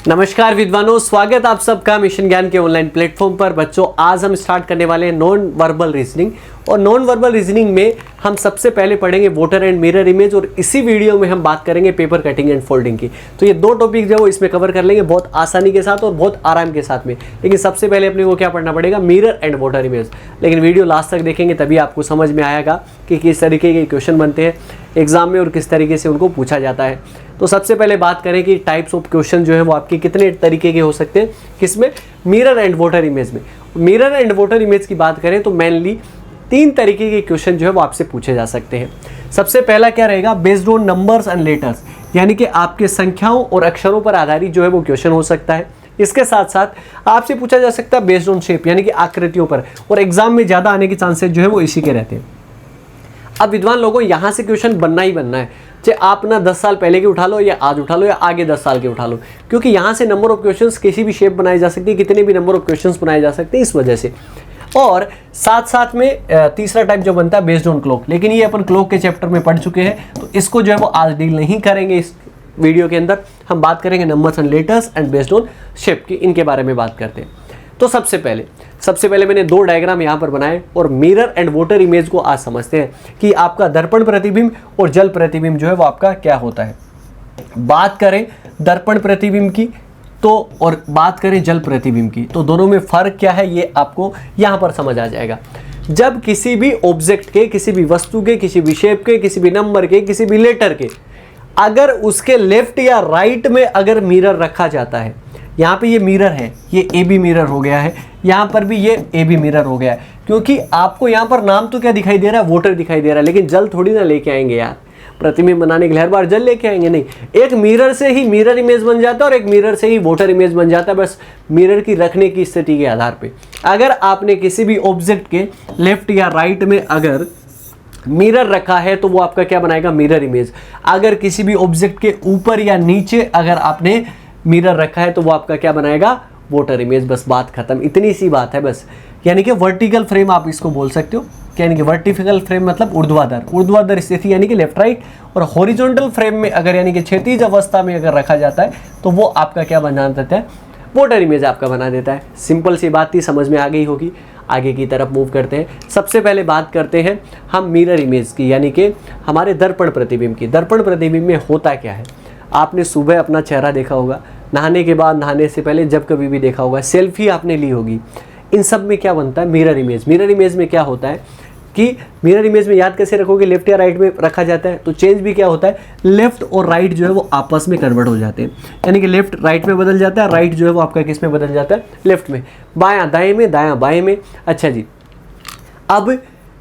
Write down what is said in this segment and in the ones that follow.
नमस्कार विद्वानों, स्वागत आप सबका मिशन ज्ञान के ऑनलाइन प्लेटफॉर्म पर। बच्चों, आज हम स्टार्ट करने वाले हैं नॉन वर्बल रीजनिंग। और नॉन वर्बल रीजनिंग में हम सबसे पहले पढ़ेंगे वोटर एंड मिरर इमेज, और इसी वीडियो में हम बात करेंगे पेपर कटिंग एंड फोल्डिंग की। तो ये दो टॉपिक जो है इसमें कवर कर लेंगे बहुत आसानी के साथ और बहुत आराम के साथ में। लेकिन सबसे पहले अपने को क्या पढ़ना पड़ेगा, मिरर एंड वोटर इमेज। लेकिन वीडियो लास्ट तक देखेंगे तभी आपको समझ में आएगा कि किस तरीके के क्वेश्चन बनते हैं एग्जाम में और किस तरीके से उनको पूछा जाता है। तो सबसे पहले बात करें कि टाइप्स ऑफ क्वेश्चन जो है वो आपके कितने तरीके के हो सकते हैं, किसमें, मिरर एंड वोटर इमेज में। मिरर एंड वोटर इमेज की बात करें तो मेनली 3 तरीके के क्वेश्चन जो है वो आपसे पूछे जा सकते हैं। सबसे पहला क्या रहेगा, based on numbers and letters, यानी कि आपके संख्याओं और अक्षरों पर आधारित जो है वो क्वेश्चन हो सकता है। इसके साथ साथ आपसे पूछा जा सकता है बेस्ड ऑन शेप, यानी कि आकृतियों पर, और एग्जाम में ज़्यादा आने के चांसेस जो है वो इसी के रहते हैं। अब विद्वान लोगों, यहाँ से क्वेश्चन बनना ही बनना है, चाहे आप ना 10 साल पहले के उठा लो या आज उठा लो या आगे 10 साल के उठा लो, क्योंकि यहाँ से नंबर ऑफ क्वेश्चंस किसी भी शेप बनाई जा सकती है, कितने भी नंबर ऑफ क्वेश्चंस बनाए जा सकते हैं इस वजह से। और साथ साथ में तीसरा टाइप जो बनता है बेस्ड ऑन क्लॉक, लेकिन ये अपन क्लॉक के चैप्टर में पढ़ चुके हैं, तो इसको जो है वो आज डील नहीं करेंगे। इस वीडियो के अंदर हम बात करेंगे numbers and letters and based on shape की, इनके बारे में बात करते हैं। तो सबसे पहले मैंने 2 डायग्राम यहाँ पर बनाए और मिरर एंड वोटर इमेज को आज समझते हैं कि आपका दर्पण प्रतिबिंब और जल प्रतिबिंब जो है वो आपका क्या होता है। बात करें दर्पण प्रतिबिंब की तो और बात करें जल प्रतिबिंब की, तो दोनों में फर्क क्या है ये आपको यहाँ पर समझ आ जाएगा। जब किसी भी ऑब्जेक्ट के, किसी भी वस्तु के, किसी भी शेप के, किसी भी नंबर के, किसी भी लेटर के, अगर उसके लेफ्ट या राइट में अगर मिरर रखा जाता है, यहाँ पे ये मिरर है, ये ए बी मिरर हो गया है, यहाँ पर भी ये ए बी मिरर हो गया है, क्योंकि आपको यहाँ पर नाम तो क्या दिखाई दे रहा है, वोटर दिखाई दे रहा है, लेकिन जल थोड़ी ना लेके आएंगे यार, प्रतिबिंब बनाने के लिए हर बार जल लेके आएंगे नहीं। एक मिरर से ही मिरर इमेज बन जाता है और एक मिरर से ही वोटर इमेज बन जाता है, बस मिरर की रखने की स्थिति के आधार पे। अगर आपने किसी भी ऑब्जेक्ट के लेफ्ट या राइट में अगर मिरर रखा है तो वो आपका क्या बनाएगा, मिरर इमेज। अगर किसी भी ऑब्जेक्ट के ऊपर या नीचे अगर आपने मिरर रखा है तो वो आपका क्या बनाएगा, वोटर इमेज। बस बात खत्म, इतनी सी बात है बस। यानी कि वर्टिकल फ्रेम आप इसको बोल सकते हो, यानी कि वर्टिकल फ्रेम मतलब ऊर्ध्वाधर स्थिति यानी कि लेफ्ट राइट, और हॉरिजॉन्टल फ्रेम में अगर यानी कि क्षैतिज अवस्था में अगर रखा जाता है तो वो आपका क्या बना देता है, वोटर इमेज आपका बना देता है। सिंपल सी बात थी, समझ में आ गई होगी। आगे की तरफ मूव करते हैं। सबसे पहले बात करते हैं हम मिरर इमेज की, यानी कि हमारे दर्पण प्रतिबिंब की। दर्पण प्रतिबिंब में होता क्या है, आपने सुबह अपना चेहरा देखा होगा, नहाने के बाद, नहाने से पहले, जब कभी भी देखा होगा, सेल्फी आपने ली होगी, इन सब में क्या बनता है, मिरर इमेज। मिरर इमेज में क्या होता है कि मिरर इमेज में याद कैसे रखोगे, लेफ्ट या राइट में रखा जाता है, तो चेंज भी क्या होता है, लेफ्ट और राइट जो है वो आपस में कन्वर्ट हो जाते हैं, यानी कि लेफ्ट राइट में बदल जाता है, राइट जो है वो आपका किस में बदल जाता है, लेफ्ट में, बायां दाएं में, दायां बाएं में। अच्छा जी, अब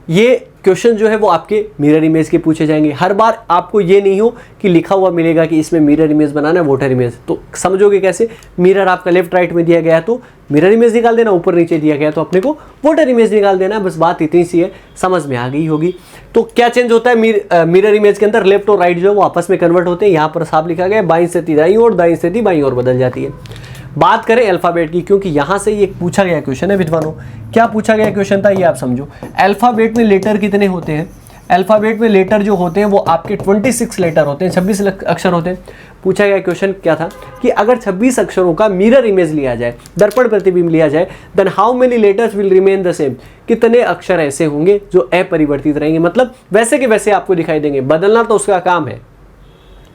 ये क्वेश्चन जो है वो आपके मिरर इमेज के पूछे जाएंगे। हर बार आपको ये नहीं हो कि लिखा हुआ मिलेगा कि इसमें मिरर इमेज बनाना है, वोटर इमेज। तो समझोगे कैसे, मिरर आपका लेफ्ट राइट में दिया गया तो मिरर इमेज निकाल देना, ऊपर नीचे दिया गया तो अपने को वोटर इमेज निकाल देना। बस बात इतनी सी है, समझ में आ गई होगी। तो क्या चेंज होता है मिरर इमेज के अंदर, लेफ्ट और राइट जो है वो आपस में कन्वर्ट होते हैं। यहाँ पर साफ लिखा गया बाईं स्थिति दाईं और दाईं स्थिति बाईं और बदल जाती है। बात करें अल्फाबेट की, क्योंकि यहाँ से ये पूछा गया क्वेश्चन है विद्वानों। क्या पूछा गया क्वेश्चन था ये आप समझो। अल्फाबेट में लेटर कितने होते हैं, अल्फाबेट में लेटर जो होते हैं वो आपके 26 लेटर होते हैं, 26 अक्षर होते हैं। पूछा गया क्वेश्चन क्या था कि अगर 26 अक्षरों का मिरर इमेज लिया जाए, दर्पण प्रतिबिंब लिया जाए, then how many letters will remain the same, कितने अक्षर ऐसे होंगे जो अपरिवर्तित रहेंगे, मतलब वैसे के वैसे आपको दिखाई देंगे। बदलना तो उसका काम है,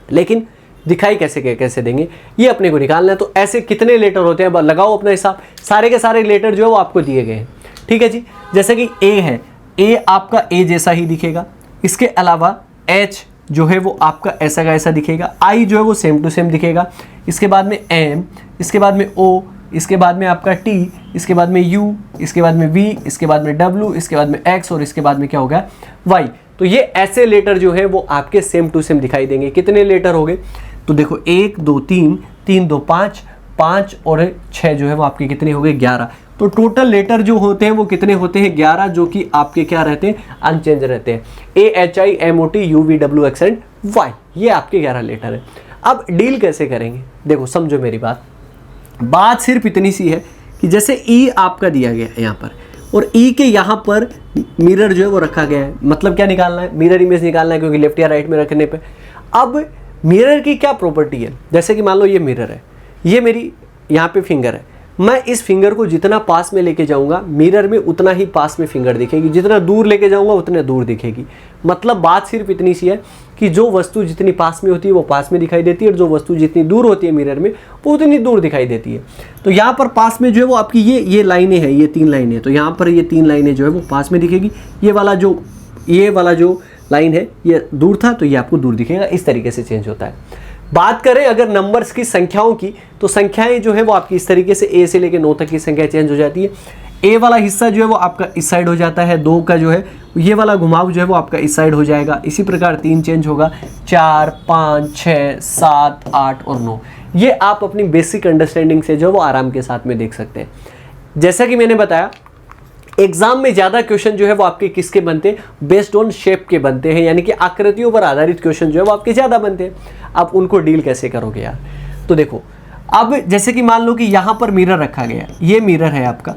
लेकिन दिखाई कैसे देंगे ये अपने को निकालना है। तो ऐसे कितने लेटर होते हैं, लगाओ अपना हिसाब। सारे के सारे लेटर जो है वो आपको दिए गए हैं, ठीक है जी। जैसे कि ए है, ए आपका ए जैसा ही दिखेगा। इसके अलावा एच जो है वो आपका ऐसा का ऐसा दिखेगा। आई जो है वो सेम टू सेम दिखेगा। इसके बाद में एम, इसके बाद में ओ, इसके बाद में आपका टी, इसके बाद में यू, इसके बाद में वी, इसके बाद में डब्ल्यू, इसके बाद में एक्स, और इसके बाद में क्या होगा, वाई। तो ये ऐसे लेटर जो है वो आपके सेम टू सेम दिखाई देंगे। कितने लेटर हो गए, तो देखो 1 2 3, 3 2 5, 5 और 6 जो है वो आपके कितने हो गए, 11। तो टोटल लेटर जो होते हैं वो कितने होते हैं, 11, जो कि आपके क्या रहते हैं, अनचेंज रहते हैं। A H I M O T U V W X and Y, ये आपके 11 लेटर है। अब डील कैसे करेंगे, देखो समझो मेरी बात सिर्फ इतनी सी है कि जैसे ई आपका दिया गया है यहाँ पर, और ई के यहाँ पर मिरर जो है वो रखा गया है, मतलब क्या निकालना है, मिरर इमेज निकालना है, क्योंकि लेफ्ट या राइट में रखने पे। अब मिरर की क्या प्रॉपर्टी है, जैसे कि मान लो ये मिरर है, ये मेरी यहाँ पे फिंगर है, मैं इस फिंगर को जितना पास में लेके जाऊंगा मिरर में उतना ही पास में फिंगर दिखेगी, जितना दूर लेके जाऊंगा उतने दूर दिखेगी। मतलब बात सिर्फ इतनी सी है कि जो वस्तु जितनी पास में होती है वो पास में दिखाई देती है, और जो वस्तु जितनी दूर होती है मिरर में वो उतनी दूर दिखाई देती है। तो यहाँ पर पास में जो है वो आपकी ये लाइनें हैं, ये 3 लाइनें, तो यहाँ पर ये 3 लाइनें जो है वो पास में दिखेगी। ये वाला जो लाइन है ये दूर था, तो ये आपको दूर दिखेगा। इस तरीके से चेंज होता है। बात करें अगर नंबर्स की, संख्याओं की, तो संख्याएं जो है वो आपकी इस तरीके से ए से लेकर 9 तक की संख्या चेंज हो जाती है। ए वाला हिस्सा जो है वो आपका इस साइड हो जाता है, 2 का जो है ये वाला घुमाव जो है वो आपका इस साइड हो जाएगा। इसी प्रकार 3 चेंज होगा, 4, 5, 6, 7, 8 और 9। ये आप अपनी बेसिक अंडरस्टैंडिंग से जो है वो आराम के साथ में देख सकते हैं। जैसा कि मैंने बताया, एग्जाम में ज़्यादा क्वेश्चन जो है वो आपके किसके बनते हैं, बेस्ड ऑन शेप के बनते हैं, यानी कि आकृतियों पर आधारित क्वेश्चन जो है वो आपके ज़्यादा बनते हैं। आप उनको डील कैसे करोगे यार? तो देखो, अब जैसे कि मान लो कि यहाँ पर मिरर रखा गया, ये मिरर है आपका,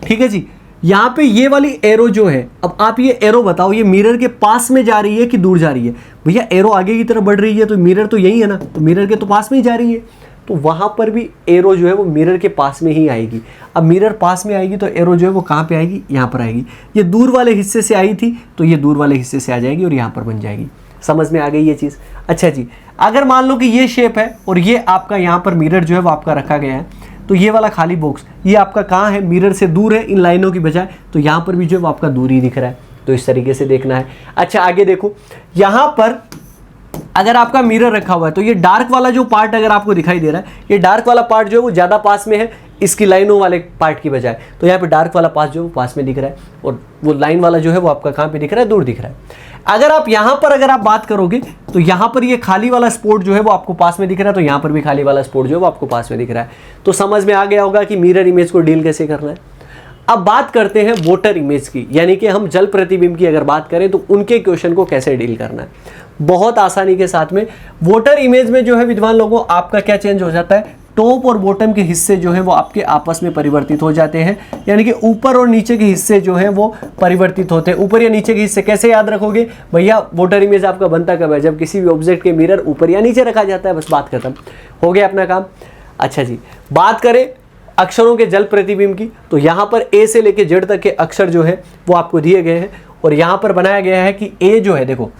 ठीक है जी। यहाँ पे ये वाली एरो जो है, अब आप ये एरो बताओ, ये मिरर के पास में जा रही है कि दूर जा रही है? भैया एरो आगे की तरफ बढ़ रही है, तो मिरर तो यही है ना, तो मिरर के तो पास में ही जा रही है, तो वहाँ पर भी एरो जो है वो मिरर के पास में ही आएगी। अब मिरर पास में आएगी तो एरो जो है वो कहाँ पे आएगी? यहाँ पर आएगी। ये दूर वाले हिस्से से आई थी तो ये दूर वाले हिस्से से आ जाएगी और यहाँ पर बन जाएगी। समझ में आ गई ये चीज़? अच्छा जी, अगर मान लो कि ये शेप है और ये आपका यहाँ पर मिरर जो है वो आपका रखा गया है, तो ये वाला खाली बॉक्स ये आपका कहाँ है? मिरर से दूर है इन लाइनों की बजाय, तो यहाँ पर भी जो है वो आपका दूर ही दिख रहा है। तो इस तरीके से देखना है। अच्छा आगे देखो, यहाँ पर अगर आपका मिरर रखा हुआ है तो ये डार्क वाला जो पार्ट अगर आपको दिखाई दे रहा है, ये डार्क वाला पार्ट जो है वो ज़्यादा पास में है इसकी लाइनों वाले पार्ट की बजाय, तो यहाँ पे डार्क वाला पार्ट जो है वो पास में दिख रहा है, और वो लाइन वाला जो है वो आपका कहाँ पे दिख रहा है? दूर दिख रहा है। अगर आप यहाँ पर अगर आप बात करोगे तो यहाँ पर ये खाली वाला स्पॉट जो है वो आपको पास में दिख रहा है, तो यहाँ पर भी खाली वाला स्पॉट जो है वो आपको पास में दिख रहा है। तो समझ में आ गया होगा कि मिरर इमेज को डील कैसे करना है। अब बात करते हैं वोटर इमेज की, यानी कि हम जल प्रतिबिंब की अगर बात करें तो उनके क्वेश्चन को कैसे डील करना है। बहुत आसानी के साथ में वोटर इमेज में जो है विद्वान लोगों, आपका क्या चेंज हो जाता है? टॉप और बॉटम के हिस्से जो है वो आपके आपस में परिवर्तित हो जाते हैं, यानी कि ऊपर और नीचे के हिस्से जो है वो परिवर्तित होते हैं। ऊपर या नीचे के हिस्से कैसे याद रखोगे भैया? वोटर इमेज आपका बनता कब है? जब किसी भी ऑब्जेक्ट के मिरर ऊपर या नीचे रखा जाता है। बस बात खत्म, हो गया अपना काम। अच्छा जी, बात करें अक्षरों के जल प्रतिबिंब की, तो यहाँ पर ए से लेके जेड तक के अक्षर जो है वो आपको दिए गए हैं, और यहाँ पर बनाया गया है कि ए जो है, देखो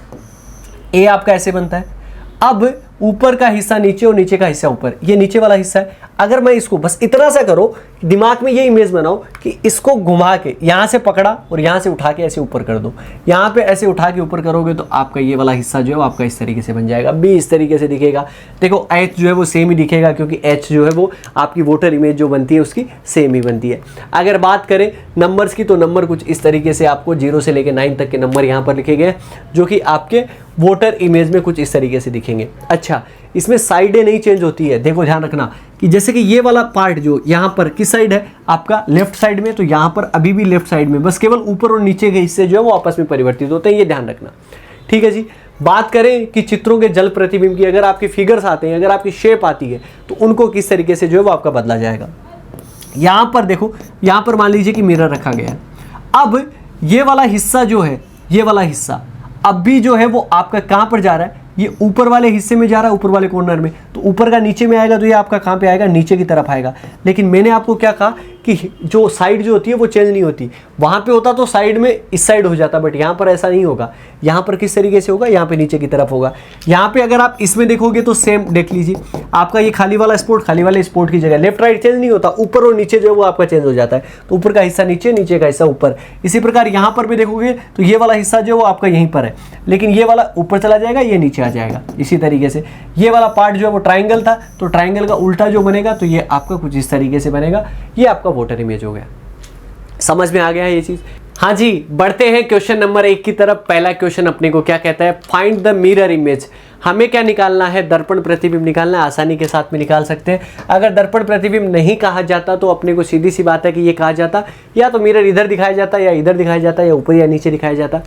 ए आपका ऐसे बनता है। अब ऊपर का हिस्सा नीचे और नीचे का हिस्सा ऊपर, ये नीचे वाला हिस्सा है। अगर मैं इसको बस इतना सा करो, दिमाग में ये इमेज बनाओ कि इसको घुमा के यहाँ से पकड़ा और यहाँ से उठा के ऐसे ऊपर कर दो, यहाँ पे ऐसे उठा के ऊपर करोगे तो आपका ये वाला हिस्सा जो है वो आपका इस तरीके से बन जाएगा। बी इस तरीके से दिखेगा। देखो एच जो है वो सेम ही दिखेगा, क्योंकि एच जो है वो आपकी वोटर इमेज जो बनती है उसकी सेम ही बनती है। अगर बात करें नंबर्स की, तो नंबर कुछ इस तरीके से आपको 0 से लेकर 9 तक के नंबर यहाँ पर लिखे गए, जो कि आपके वोटर इमेज में कुछ इस तरीके से दिखेंगे। अच्छा, इसमें साइडें नहीं चेंज होती है। देखो ध्यान रखना कि जैसे कि ये वाला पार्ट जो यहाँ पर किस साइड है? आपका लेफ्ट साइड में, तो यहाँ पर अभी भी लेफ्ट साइड में, बस केवल ऊपर और नीचे के हिस्से जो है वो आपस में परिवर्तित होते हैं, ये ध्यान रखना। ठीक है जी। बात करें कि चित्रों के जल प्रतिबिंब की, अगर आपके फिगर्स आते हैं, अगर आपकी शेप आती है, तो उनको किस तरीके से जो है वो आपका बदला जाएगा। यहाँ पर देखो, यहाँ पर मान लीजिए कि मिरर रखा गया है। अब ये वाला हिस्सा जो है, ये वाला हिस्सा अब भी जो है वो आपका कहाँ पर जा रहा है? ये ऊपर वाले हिस्से में जा रहा है, ऊपर वाले कॉर्नर में। तो ऊपर का नीचे में आएगा तो ये आपका कहाँ पे आएगा? नीचे की तरफ आएगा। लेकिन मैंने आपको क्या कहा कि जो साइड जो होती है वो चेंज नहीं होती। वहाँ पे होता तो साइड में इस साइड हो जाता, बट यहाँ पर ऐसा नहीं होगा। यहाँ पर किस तरीके से होगा? यहाँ पे नीचे की तरफ होगा। यहाँ पे अगर आप इसमें देखोगे तो सेम देख लीजिए, आपका ये खाली वाला स्पॉट, खाली वाले स्पॉट की जगह लेफ्ट राइट चेंज नहीं होता, ऊपर और नीचे जो है वो आपका चेंज हो जाता है। तो ऊपर का हिस्सा नीचे, नीचे का हिस्सा ऊपर। इसी प्रकार यहाँ पर भी देखोगे तो ये वाला हिस्सा जो है वो आपका यहीं पर है, लेकिन ये वाला ऊपर चला जाएगा, ये नीचे आ जाएगा। इसी तरीके से ये वाला पार्ट जो है वो ट्राइंगल था, तो ट्राइंगल का उल्टा जो बनेगा तो ये आपका कुछ इस तरीके से बनेगा। ये आपका वोटर इमेज हो गया। समझ में आ गया है ये चीज? हाँ जी, बढ़ते हैं क्वेश्चन नंबर 1 की तरफ। पहला क्वेश्चन अपने को क्या कहता है? Find the mirror image. हमें क्या निकालना है? दर्पण प्रतिबिंब निकालना है। आसानी के साथ में निकाल सकते हैं। अगर दर्पण प्रतिबिंब नहीं कहा जाता तो अपने को सीधी सी बात है कि ये कहा जाता या तो मिरर इधर दिखाया जाता, या इधर दिखाया जाता, या ऊपर या नीचे दिखाया जाता।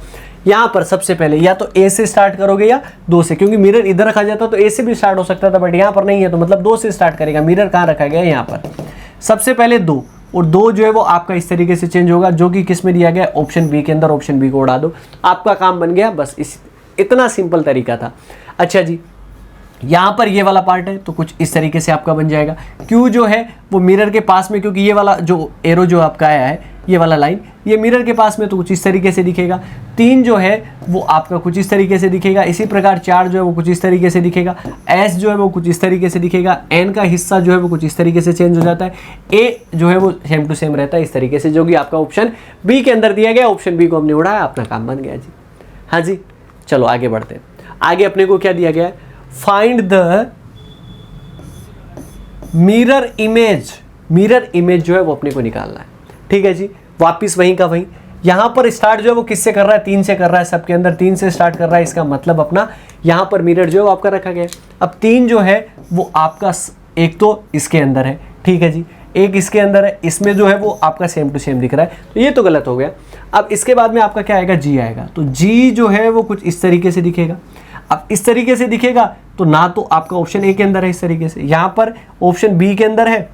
यहाँ पर सबसे पहले या तो ए से स्टार्ट करोगे या 2 से, क्योंकि मिरर इधर रखा जाता तो ए से भी स्टार्ट हो सकता था, बट यहाँ पर नहीं है, तो मतलब 2 से स्टार्ट करेगा। मिरर कहाँ रखा गया है? यहाँ पर। सबसे पहले 2, और 2 जो है वो आपका इस तरीके से चेंज होगा, जो कि किस में दिया गया? ऑप्शन बी के अंदर। ऑप्शन बी को उड़ा दो, आपका काम बन गया। बस इतना सिंपल तरीका था। अच्छा जी, यहाँ पर ये वाला पार्ट है तो कुछ इस तरीके से आपका बन जाएगा। Q जो है वो मिरर के पास में, क्योंकि ये वाला जो एरो जो आपका आया है, ये वाला लाइन ये मिरर के पास में, तो कुछ इस तरीके से दिखेगा। 3 जो है वो आपका कुछ इस तरीके से दिखेगा। इसी प्रकार 4 जो है वो कुछ इस तरीके से दिखेगा। S जो है वो कुछ इस तरीके से दिखेगा। N का हिस्सा जो है वो कुछ इस तरीके से चेंज हो जाता है। A जो है वो सेम टू सेम रहता है इस तरीके से, जो कि आपका ऑप्शन बी के अंदर दिया गया। ऑप्शन बी को हमने उड़ाया, अपना काम बन गया जी। हाँ जी, चलो आगे बढ़ते हैं। आगे अपने को क्या दिया गया है, find the mirror image. Mirror image जो है वो अपने को निकालना है। ठीक है जी, वापिस वहीं का वहीं। यहां पर स्टार्ट जो है वो किससे कर रहा है, 3 से कर रहा है। सबके अंदर 3 से स्टार्ट कर रहा है, इसका मतलब अपना यहां पर मिरर जो है वो आपका रखा गया है। अब 3 जो है वो आपका एक तो इसके अंदर है, ठीक है जी, एक इसके अंदर है, इसमें जो है वो आपका सेम टू सेम दिख रहा है, तो ये तो गलत हो गया। अब इसके बाद में आपका क्या आएगा, जी आएगा। तो जी जो है वो कुछ इस तरीके से दिखेगा। अब इस तरीके से दिखेगा तो ना तो आपका ऑप्शन ए के अंदर है इस तरीके से, यहाँ पर ऑप्शन बी के अंदर है,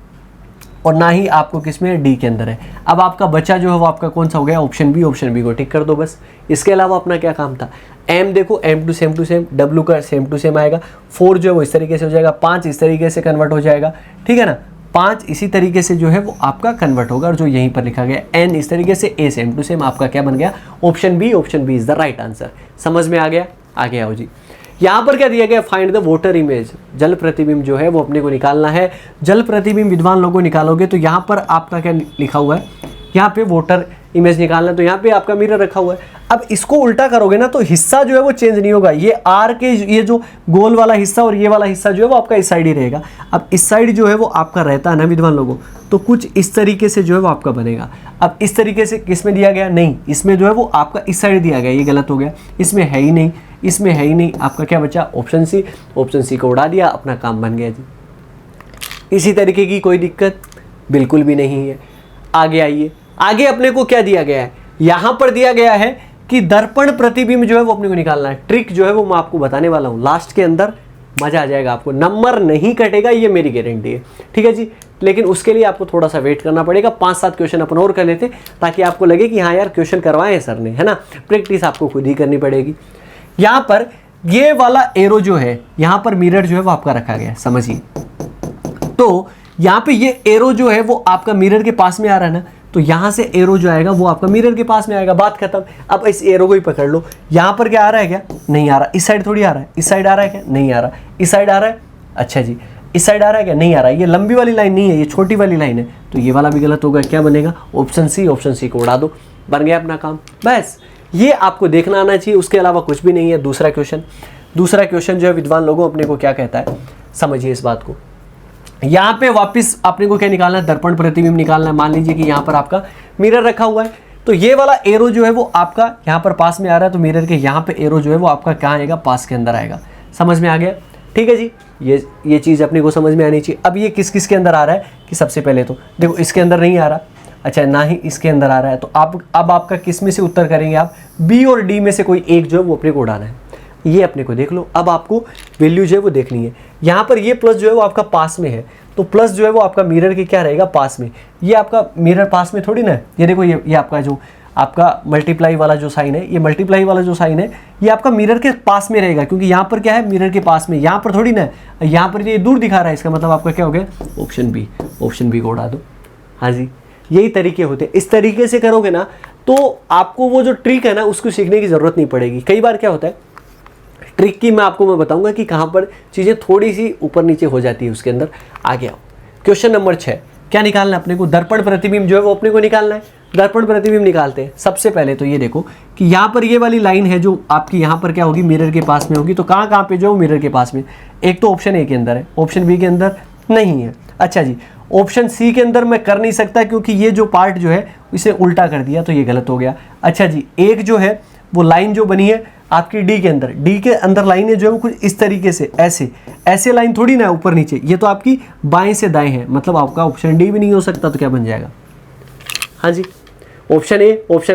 और ना ही आपको किसमें, डी के अंदर है। अब आपका बचा जो है वो आपका कौन सा हो गया, ऑप्शन बी। ऑप्शन बी को टिक कर दो बस। इसके अलावा अपना क्या काम था, एम देखो, एम टू सेम, डब्ल्यू का सेम टू सेम आएगा। 4 जो है वो इस तरीके से हो जाएगा, 5 इस तरीके से कन्वर्ट हो जाएगा, ठीक है ना। 5 इसी तरीके से जो है वो आपका कन्वर्ट होगा, और जो यहीं पर लिखा गया एन इस तरीके से, ए सेम टू सेम, आपका क्या बन गया, option B. Option B is the right answer. समझ में आ गया, आगे आओ जी। यहाँ पर क्या दिया गया, फाइंड द वाटर इमेज। जल प्रतिबिंब जो है वो अपने को निकालना है। जल प्रतिबिंब विद्वान लोगों निकालोगे तो यहाँ पर आपका क्या लिखा हुआ है, यहाँ पे वाटर इमेज निकालना है, तो यहाँ पे आपका मिरर रखा हुआ है। अब इसको उल्टा करोगे ना तो हिस्सा जो है वो चेंज नहीं होगा। ये आर के ये जो गोल वाला हिस्सा और ये वाला हिस्सा जो है वो आपका इस साइड ही रहेगा। अब इस साइड जो है वो आपका रहता है ना विद्वान लोगों, तो कुछ इस तरीके से जो है वो आपका बनेगा। अब इस तरीके से किस में दिया गया, नहीं, इसमें जो है वो आपका इस साइड दिया गया, ये गलत हो गया। इसमें है ही नहीं, इसमें है ही नहीं, आपका क्या बचा, ऑप्शन सी। ऑप्शन सी को उड़ा दिया, अपना काम बन गया जी। इसी तरीके की कोई दिक्कत बिल्कुल भी नहीं है। आगे आइए, आगे अपने को क्या दिया गया है, यहां पर दिया गया है कि दर्पण प्रतिबिंब जो है वो अपने को निकालना है। ट्रिक जो है वो मैं आपको बताने वाला हूं, लास्ट के अंदर मजा आ जाएगा आपको, नंबर नहीं कटेगा, ये मेरी गारंटी है, ठीक है जी। लेकिन उसके लिए आपको थोड़ा सा वेट करना पड़ेगा। 5-7 क्वेश्चन अपन और कर लेते ताकि आपको लगे कि हाँ यार क्वेश्चन करवाए हैं सर ने, है ना। प्रैक्टिस आपको खुद ही करनी पड़ेगी। यहाँ पर ये वाला एरो जो है, यहाँ पर मिरर जो है वो आपका रखा गया है, समझिए। तो यहाँ पे ये एरो जो है वो आपका मिरर के पास में आ रहा है ना, तो यहाँ से एरो जो आएगा वो आपका मिरर के पास में आएगा, बात खत्म। अब इस एरो को ही पकड़ लो, यहाँ पर क्या आ रहा है, क्या नहीं आ रहा, इस साइड थोड़ी आ रहा है, इस साइड आ रहा है क्या, नहीं आ रहा, इस साइड आ रहा है, अच्छा जी, इस साइड आ रहा है क्या, नहीं आ रहा है। ये लंबी वाली लाइन नहीं है, ये छोटी वाली लाइन है, तो ये वाला भी गलत होगा। क्या बनेगा, ऑप्शन सी। ऑप्शन सी को उड़ा दो, बन गया अपना काम। बस ये आपको देखना आना चाहिए, उसके अलावा कुछ भी नहीं है। दूसरा क्वेश्चन जो है विद्वान लोगों अपने को क्या कहता है, समझिए इस बात को। यहाँ पे वापस अपने को क्या निकालना है, दर्पण प्रतिबिंब निकालना है। मान लीजिए कि यहाँ पर आपका मिरर रखा हुआ है, तो ये वाला एरो जो है वो आपका यहाँ पर पास में आ रहा है, तो मिरर के यहाँ पे एरो जो है वो आपका कहाँ आएगा, पास के अंदर आएगा। समझ में आ गया, ठीक है जी। ये चीज़ अपने को समझ में आनी चाहिए। अब ये किस किस के अंदर आ रहा है कि सबसे पहले तो देखो इसके अंदर नहीं आ रहा, अच्छा ना ही इसके अंदर आ रहा है, तो आप अब आपका किस में से उत्तर करेंगे, आप बी और डी में से कोई एक जो है वो अपने को उड़ाना है। ये अपने को देख लो। अब आपको वैल्यू जो है वो देखनी है। यहाँ पर ये प्लस जो है वो आपका पास में है, तो प्लस जो है वो आपका मिरर के क्या रहेगा, पास में। ये आपका मिरर पास में थोड़ी ना है, ये देखो ये आपका जो आपका मल्टीप्लाई वाला जो साइन है, ये मल्टीप्लाई वाला जो साइन है ये आपका मिरर के पास में रहेगा, क्योंकि यहाँ पर क्या है, मिरर के पास में, यहाँ पर थोड़ी ना है, यहाँ पर ये दूर दिखा रहा है। इसका मतलब आपका क्या हो गया, ऑप्शन बी। ऑप्शन बी को उड़ा दो। हाँ जी, यही तरीके होते हैं। इस तरीके से करोगे ना तो आपको वो जो ट्रिक है ना उसको सीखने की ज़रूरत नहीं पड़ेगी। कई बार क्या होता है, ट्रिक की मैं बताऊंगा कि कहाँ पर चीज़ें थोड़ी सी ऊपर नीचे हो जाती है उसके अंदर। आगे आओ, क्वेश्चन नंबर 6 क्या निकालना है अपने को, दर्पण प्रतिबिंब जो है वो अपने को निकालना है। दर्पण प्रतिबिंब निकालते हैं। सबसे पहले तो ये देखो कि यहाँ पर ये वाली लाइन है जो आपकी यहाँ पर क्या होगी, मिरर के पास में होगी। तो कहाँ पे जो मिरर के पास में, एक तो ऑप्शन ए के अंदर है, ऑप्शन बी के अंदर नहीं है। अच्छा जी, ऑप्शन सी के अंदर मैं कर नहीं सकता क्योंकि ये जो पार्ट जो है इसे उल्टा कर दिया, तो ये गलत हो गया। अच्छा जी, एक जो है वो लाइन जो बनी है आपकी डी के अंदर लाइनें जो है वो कुछ इस तरीके से, ऐसे लाइन थोड़ी ना ऊपर नीचे, ये तो आपकी बाएं से दाएं है, मतलब आपका ऑप्शन डी भी नहीं हो सकता। तो क्या बन जाएगा, हाँ जी, option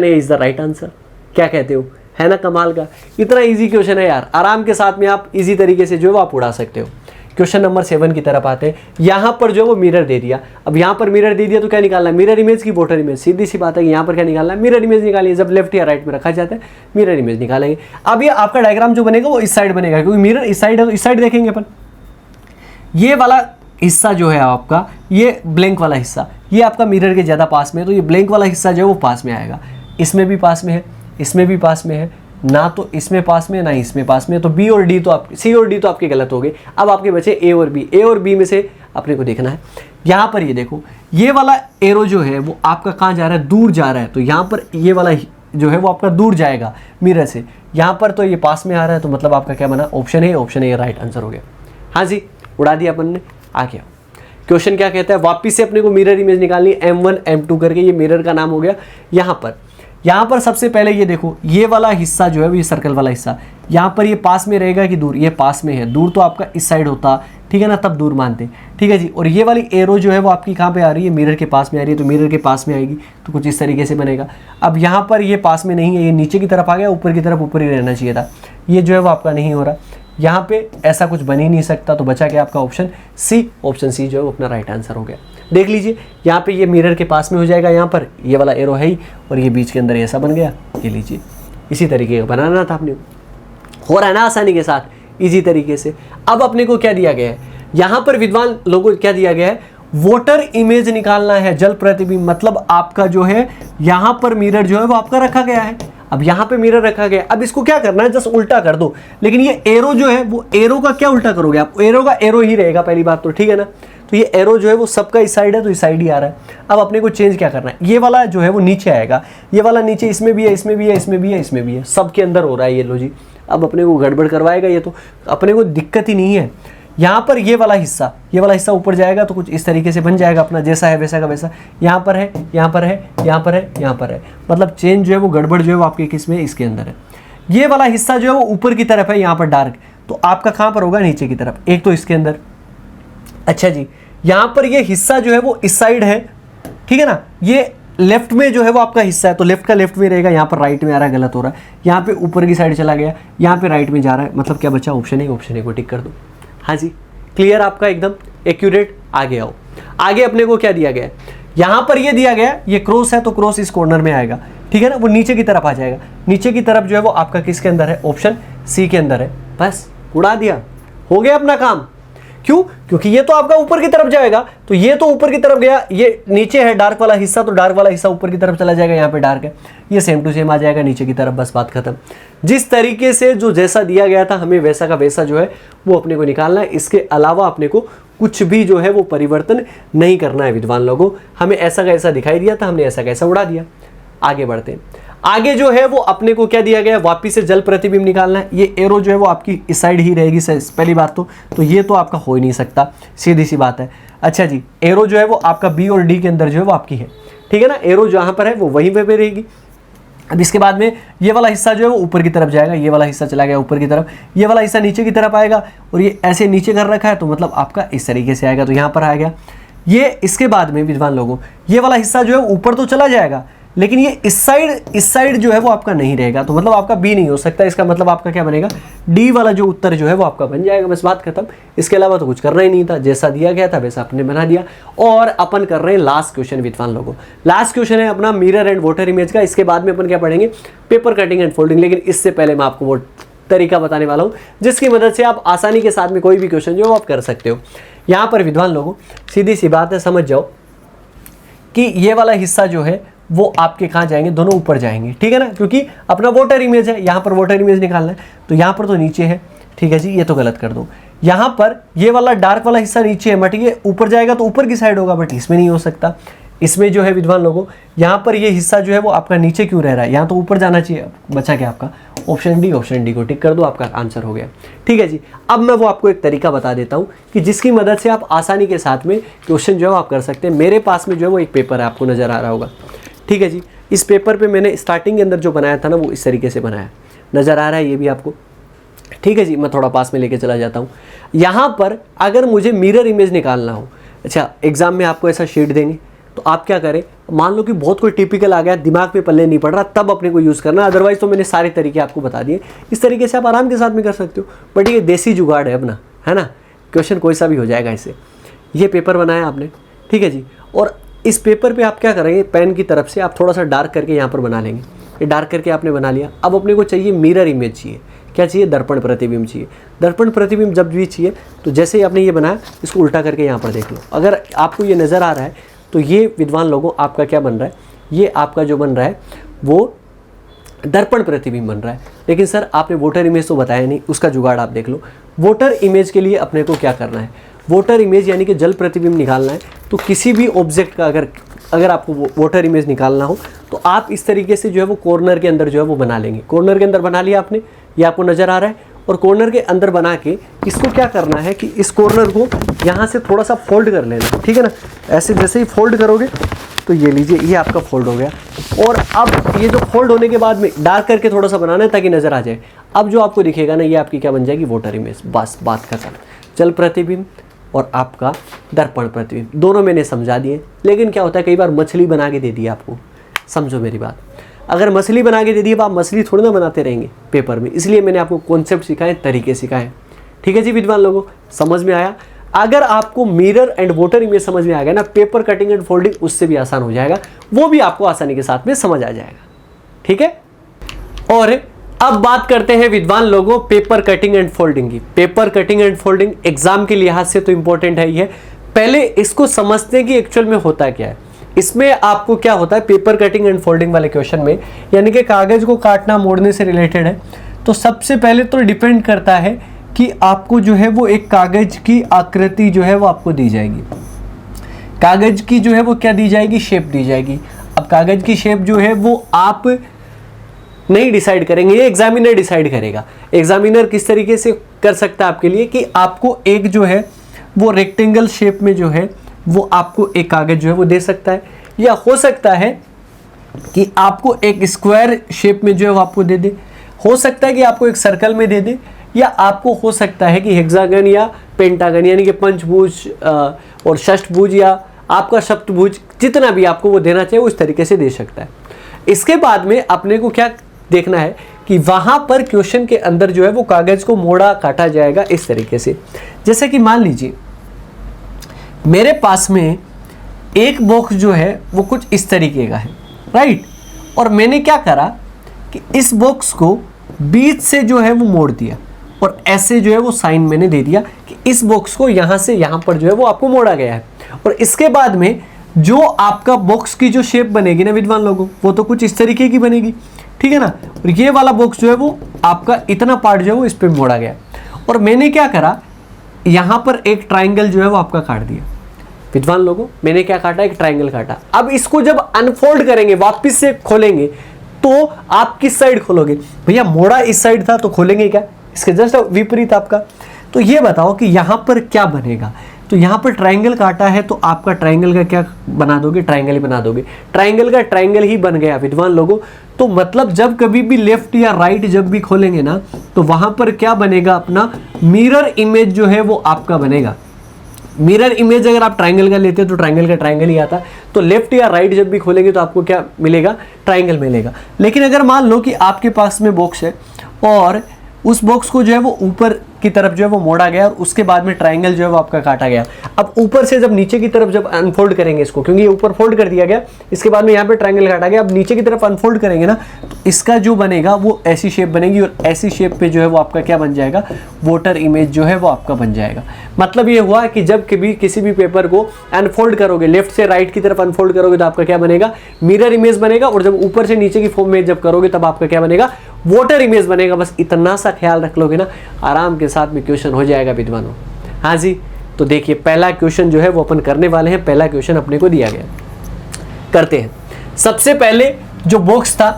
A is the right answer. क्या कहते हो, है ना कमाल का। इतना इजी क्वेश्चन है यार, आराम के साथ में आप इजी तरीके से जो है आप उड़ा सकते हो। क्वेश्चन नंबर 7 की तरफ आते हैं। यहाँ पर जो है वो मिरर दे दिया। अब यहाँ पर मिरर दे दिया तो क्या निकालना है, मिरर इमेज की वाटर इमेज। सीधी सी बात है कि यहाँ पर क्या निकालना है, मिरर इमेज निकालिए। जब लेफ्ट या राइट में रखा जाता है मिरर इमेज निकालेंगे। अब ये आपका डायग्राम जो बनेगा वो इस साइड बनेगा, क्योंकि मिरर इस साइड है तो इस साइड देखेंगे अपन, ये वाला हिस्सा जो है आपका, ये ब्लैंक वाला हिस्सा, ये आपका मिरर के ज़्यादा पास में है, तो ये ब्लैंक वाला हिस्सा जो है वो पास में आएगा। इसमें भी पास में है, इसमें भी पास में है, ना तो इसमें पास में ना इसमें पास में, तो बी और डी तो आप सी और डी तो आपके गलत हो गए। अब आपके बचे ए और बी। ए और बी में से अपने को देखना है। यहाँ पर ये देखो, ये वाला एरो जो है वो आपका कहाँ जा रहा है, दूर जा रहा है, तो यहाँ पर ये वाला जो है वो आपका दूर जाएगा मिरर से। यहाँ पर तो ये पास में आ रहा है, तो मतलब आपका क्या बना, ऑप्शन है, ऑप्शन है, राइट आंसर हो गया। हाँ जी, उड़ा दिया अपन ने। आ गया क्वेश्चन क्या कहता है, वापिस से अपने को मिरर इमेज निकालनी, M1 M2 करके, ये मिरर का नाम हो गया। यहाँ पर सबसे पहले ये देखो, ये वाला हिस्सा जो है वो, ये सर्कल वाला हिस्सा, यहाँ पर ये पास में रहेगा कि दूर, ये पास में है, दूर तो आपका इस साइड होता, ठीक है ना, तब दूर मानते, ठीक है जी। और ये वाली एरो जो है वो आपकी कहाँ पे आ रही है, मिरर के पास में आ रही है, तो मिरर के पास में आएगी, तो कुछ इस तरीके से बनेगा। अब यहाँ पर ये पास में नहीं है, ये नीचे की तरफ आ गया, ऊपर की तरफ ऊपर ही रहना चाहिए था, ये जो है वो आपका नहीं हो रहा, यहाँ पे ऐसा कुछ बन ही नहीं सकता, तो बचा क्या आपका ऑप्शन सी। ऑप्शन सी जो है वो अपना राइट आंसर हो गया। देख लीजिए, यहाँ पे ये मिरर के पास में हो जाएगा, यहाँ पर ये वाला एरो है ही, और ये बीच के अंदर ऐसा बन गया, ये लीजिए, इसी तरीके का बनाना था आपने, हो रहा है ना आसानी के साथ, इजी तरीके से। अब अपने को क्या दिया गया है, यहाँ पर विद्वान लोगों को क्या दिया गया है, वोटर इमेज निकालना है, जल प्रतिबिंब, मतलब आपका जो है यहाँ पर मिरर जो है वो आपका रखा गया है। अब यहाँ पे मिरर रखा गया, अब इसको क्या करना है, जस्ट उल्टा कर दो। लेकिन ये एरो जो है वो एरो का क्या उल्टा करोगे आप, एरो का एरो ही रहेगा पहली बात तो, ठीक है ना। तो ये एरो जो है वो सबका इस साइड है, तो इस साइड ही आ रहा है। अब अपने को चेंज क्या करना है, ये वाला जो है वो नीचे आएगा, ये वाला नीचे, इसमें भी है, इसमें भी है, इसमें भी है, इसमें भी है, सबके अंदर हो रहा है ये, लो जी। अब अपने को गड़बड़ करवाएगा ये, तो अपने को दिक्कत ही नहीं है। यहाँ पर ये वाला हिस्सा ऊपर जाएगा, तो कुछ इस तरीके से बन जाएगा अपना, जैसा है वैसा का वैसा। यहाँ पर है, यहाँ पर है, यहाँ पर है, यहाँ पर है, मतलब चेंज जो है वो, गड़बड़ जो है वो आपके किस में, इसके अंदर है। ये वाला हिस्सा जो है वो ऊपर की तरफ है, यहाँ पर डार्क, तो आपका कहाँ पर होगा, नीचे की तरफ, एक तो इसके अंदर। अच्छा जी, यहाँ पर ये हिस्सा जो है वो इस साइड है, ठीक है ना, ये लेफ्ट में जो है वो आपका हिस्सा है, तो लेफ्ट का लेफ्ट में रहेगा, यहाँ पर राइट में आ रहा है, गलत हो रहा है। यहाँ पे ऊपर की साइड चला गया, यहाँ पे राइट में जा रहा है, मतलब क्या बचा, ऑप्शन है, ऑप्शन है को टिक कर दो। हाँ जी, क्लियर, आपका एकदम एक्यूरेट। आगे आओ, आगे अपने को क्या दिया गया है, यहाँ पर ये दिया गया, ये क्रॉस है, तो क्रॉस इस कॉर्नर में आएगा, ठीक है ना, वो नीचे की तरफ आ जाएगा। नीचे की तरफ जो है वो आपका किसके अंदर है, ऑप्शन सी के अंदर है। बस उड़ा दिया, हो गया अपना काम। क्यों, क्योंकि ये तो आपका ऊपर की तरफ जाएगा, तो ये तो ऊपर की तरफ गया, ये नीचे है डार्क वाला हिस्सा, तो डार्क वाला हिस्सा ऊपर की तरफ चला जाएगा, यहाँ पे डार्क है, ये सेम टू सेम आ जाएगा नीचे की तरफ, बस बात खत्म। जिस तरीके से जो जैसा दिया गया था, हमें वैसा का वैसा जो है वो अपने को निकालना है। इसके अलावा अपने को कुछ भी जो है वो परिवर्तन नहीं करना है विद्वान लोगों। हमें ऐसा का ऐसा दिखाई दिया था, हमने ऐसा का ऐसा उड़ा दिया। आगे बढ़ते हैं, आगे जो है वो अपने को क्या दिया गया है, वापिस से जल प्रतिबिंब निकालना है। ये एरो जो है वो आपकी इस साइड ही रहेगी, पहली बात तो ये तो आपका हो ही नहीं सकता, सीधी सी बात है। अच्छा जी, एरो जो है वो आपका बी और डी के अंदर जो है वो आपकी है, ठीक है ना, एरो जहाँ पर है वो वहीं पे रहेगी। अब इसके बाद में ये वाला हिस्सा जो है वो ऊपर की तरफ जाएगा, ये वाला हिस्सा चला गया ऊपर की तरफ, ये वाला हिस्सा नीचे की तरफ आएगा, और ये ऐसे नीचे कर रखा है, तो मतलब आपका इस तरीके से आएगा, तो यहाँ पर आ गया ये। इसके बाद में विद्वान लोगों, ये वाला हिस्सा जो है ऊपर तो चला जाएगा, लेकिन ये इस साइड जो है वो आपका नहीं रहेगा, तो मतलब आपका बी नहीं हो सकता। इसका मतलब आपका क्या बनेगा, डी वाला जो उत्तर जो है वो आपका बन जाएगा, बस बात खत्म। इसके अलावा तो कुछ करना ही नहीं था, जैसा दिया गया था वैसा आपने बना दिया। और अपन कर रहे हैं लास्ट क्वेश्चन विद्वान लोगों। लास्ट क्वेश्चन है अपना मिरर एंड वोटर इमेज का। इसके बाद में अपन क्या पढ़ेंगे, पेपर कटिंग एंड फोल्डिंग। लेकिन इससे पहले मैं आपको वो तरीका बताने वाला हूँ जिसकी मदद से आप आसानी के साथ में कोई भी क्वेश्चन जो आप कर सकते हो। यहाँ पर विद्वान लोगों, सीधी सी बात है, समझ जाओ कि ये वाला हिस्सा जो है वो आपके कहाँ जाएंगे, दोनों ऊपर जाएंगे, ठीक है ना, क्योंकि अपना वोटर इमेज है, यहाँ पर वोटर इमेज निकालना है, तो यहाँ पर तो नीचे है, ठीक है जी, ये तो गलत कर दो। यहाँ पर ये वाला डार्क वाला हिस्सा नीचे है, बट ये ऊपर जाएगा तो ऊपर की साइड होगा, बट इसमें नहीं हो सकता। इसमें जो है विद्वान लोगों, यहाँ पर ये हिस्सा जो है वो आपका नीचे क्यों रह रहा है, यहाँ तो ऊपर जाना चाहिए। बचा क्या आपका, ऑप्शन डी को टिक कर दो, आपका आंसर हो गया, ठीक है जी। अब मैं वो आपको एक तरीका बता देता हूँ कि जिसकी मदद से आप आसानी के साथ में क्वेश्चन जो है आप कर सकते हैं। मेरे पास में जो है वो एक पेपर है, आपको नज़र आ रहा होगा, ठीक है जी। इस पेपर पे मैंने स्टार्टिंग के अंदर जो बनाया था ना वो इस तरीके से बनाया, नज़र आ रहा है ये भी आपको, ठीक है जी। मैं थोड़ा पास में लेके चला जाता हूँ। यहाँ पर अगर मुझे मिरर इमेज निकालना हो, अच्छा एग्जाम में आपको ऐसा शीट देंगे, तो आप क्या करें, मान लो कि बहुत कोई टिपिकल आ गया, दिमाग पे पल्ले नहीं पड़ रहा, तब अपने को यूज़ करना। अदरवाइज तो मैंने सारे तरीके आपको बता दिए, इस तरीके से आप आराम के साथ में कर सकते हो। बट ये देसी जुगाड़ है अपना, है ना, क्वेश्चन कोई सा भी हो जाएगा इससे। ये पेपर बनाया आपने, ठीक है जी, और इस पेपर पे आप क्या करेंगे, पेन की तरफ से आप थोड़ा सा डार्क करके यहाँ पर बना लेंगे। ये डार्क करके आपने बना लिया। अब अपने को चाहिए मिरर इमेज चाहिए। क्या चाहिए, दर्पण प्रतिबिंब चाहिए। दर्पण प्रतिबिंब जब भी चाहिए तो जैसे ही आपने ये बनाया, इसको उल्टा करके यहाँ पर देख लो। अगर आपको ये नज़र आ रहा है तो ये विद्वान लोगों आपका क्या बन रहा है, ये आपका जो बन रहा है वो दर्पण प्रतिबिंब बन रहा है। लेकिन सर आपने वोटर इमेज तो बताया नहीं, उसका जुगाड़ आप देख लो। वोटर इमेज के लिए अपने को क्या करना है, वोटर इमेज यानी कि जल प्रतिबिंब निकालना है। तो किसी भी ऑब्जेक्ट का अगर आपको वोटर इमेज निकालना हो तो आप इस तरीके से जो है वो कॉर्नर के अंदर जो है वो बना लेंगे। कॉर्नर के अंदर बना लिया आपने, ये आपको नज़र आ रहा है। और कॉर्नर के अंदर बना के इसको क्या करना है कि इस कॉर्नर को यहाँ से थोड़ा सा फोल्ड कर लेना, ठीक है ना। ऐसे जैसे ही फोल्ड करोगे तो ये लीजिए, ये आपका फोल्ड हो गया। और अब ये जो फोल्ड होने के बाद में डार्क करके थोड़ा सा बनाना है ताकि नज़र आ जाए। अब जो आपको दिखेगा ना, ये आपकी क्या बन जाएगी, वोटर इमेज। बस बात खत्म। जल प्रतिबिंब और आपका दर्पण प्रतिबिंब दोनों मैंने समझा दिए। लेकिन क्या होता है, कई बार मछली बना के दे दी आपको। समझो मेरी बात, अगर मछली बना के दे दी, अब आप मछली थोड़ी ना बनाते रहेंगे पेपर में। इसलिए मैंने आपको कॉन्सेप्ट सिखाए, तरीके सिखाए। ठीक है जी विद्वान लोगों, समझ में आया। अगर आपको मिरर एंड वोटर इमेज समझ में आ गया ना, पेपर कटिंग एंड फोल्डिंग उससे भी आसान हो जाएगा, वो भी आपको आसानी के साथ में समझ आ जाएगा। ठीक है। और अब बात करते हैं विद्वान लोगों पेपर कटिंग एंड फोल्डिंग की। Paper cutting and folding exam के लिहाज से तो इंपॉर्टेंट है ही है। पहले इसको समझते हैं कि एक्चुअल में होता क्या है। इसमें आपको क्या होता है, पेपर कटिंग एंड फोल्डिंग वाले क्वेश्चन में, यानी कि कागज को काटना मोड़ने से रिलेटेड है। तो सबसे पहले तो डिपेंड करता है कि आपको जो है वो एक कागज की आकृति जो है वो आपको दी जाएगी। कागज की जो है वो क्या दी जाएगी, शेप दी जाएगी। अब कागज की शेप जो है वो आप नहीं डिसाइड करेंगे, ये एग्जामिनर डिसाइड करेगा। एग्जामिनर किस तरीके से कर सकता है आपके लिए कि आपको एक जो है वो रेक्टेंगल शेप में जो है वो आपको एक कागज जो है वो दे सकता है, या हो सकता है कि आपको एक स्क्वायर शेप में जो है वो आपको दे दे, हो सकता है कि आपको एक सर्कल में दे दे, या आपको हो सकता है कि हेक्सागन या पेंटागन यानी कि पंचभुज और षष्ठभुज या आपका सप्तभुज, जितना भी आपको वो देना चाहिए उस तरीके से दे सकता है। इसके बाद में अपने को क्या देखना है कि वहाँ पर क्वेश्चन के अंदर जो है वो कागज को मोड़ा काटा जाएगा इस तरीके से। जैसे कि मान लीजिए मेरे पास में एक बॉक्स जो है वो कुछ इस तरीके का है, राइट। और मैंने क्या करा कि इस बॉक्स को बीच से जो है वो मोड़ दिया और ऐसे जो है वो साइन मैंने दे दिया कि इस बॉक्स को यहाँ से यहाँ पर जो है वो आपको मोड़ा गया है। और इसके बाद में जो आपका बॉक्स की जो शेप बनेगी ना विद्वान लोगों, वो तो कुछ इस तरीके की बनेगी, ठीक है ना। और ये वाला बॉक्स जो है वो आपका इतना पार्ट जो है वो इस पे मोड़ा गया। और मैंने क्या करा, यहाँ पर एक ट्राइंगल जो है वो आपका काट दिया। विद्वान लोगों मैंने क्या काटा, एक ट्राइंगल काटा। अब इसको जब अनफोल्ड करेंगे, वापस से खोलेंगे, तो आप किस साइड खोलोगे, भैया मोड़ा इस साइड था तो खोलेंगे क्या, इसके जस्ट विपरीत आपका। तो ये बताओ कि यहाँ पर क्या बनेगा। तो यहाँ पर ट्राइंगल काटा है तो आपका ट्राइंगल का क्या बना दोगे, ट्राइंगल ही बना दोगे। ट्राइंगल का ट्राइंगल ही बन गया विद्वान लोगों। तो मतलब जब कभी भी लेफ्ट या राइट जब भी खोलेंगे ना, तो वहाँ पर क्या बनेगा, अपना मिरर इमेज जो है वो आपका बनेगा। मिरर इमेज अगर आप ट्राइंगल का लेते हो तो ट्राइंगल का ट्राइंगल ही आता। तो लेफ्ट या राइट जब भी खोलेंगे तो आपको क्या मिलेगा, ट्राइंगल मिलेगा। लेकिन अगर मान लो कि आपके पास में बॉक्स है और उस बॉक्स को जो है वो ऊपर की तरफ जो है वो मोड़ा गया और उसके बाद में ट्राइंगल जो है वो आपका काटा गया। अब ऊपर से जब नीचे की तरफ जब अनफोल्ड करेंगे इसको, क्योंकि ये ऊपर फोल्ड कर दिया गया, इसके बाद में यहाँ पे ट्राइंगल काटा गया, अब नीचे की तरफ अनफोल्ड करेंगे ना, तो इसका जो बनेगा वो ऐसी शेप बनेगी और ऐसी शेप पे जो है वो आपका क्या बन जाएगा, वोटर इमेज जो है वो आपका बन जाएगा। मतलब ये हुआ कि जब कभी किसी भी पेपर को अनफोल्ड करोगे, लेफ्ट से राइट की तरफ अनफोल्ड करोगे तो आपका क्या बनेगा, मिरर इमेज बनेगा। और जब ऊपर से नीचे की फॉर्म में जब करोगे तब आपका क्या बनेगा, वोटर इमेज बनेगा। बस इतना सा ख्याल रख लोगे ना, आराम के साथ में क्वेश्चन हो जाएगा विद्वानों। हाँ जी, तो देखिए पहला क्वेश्चन जो है वो अपन करने वाले हैं। पहला क्वेश्चन अपने को दिया गया, करते हैं। सबसे पहले जो बॉक्स था,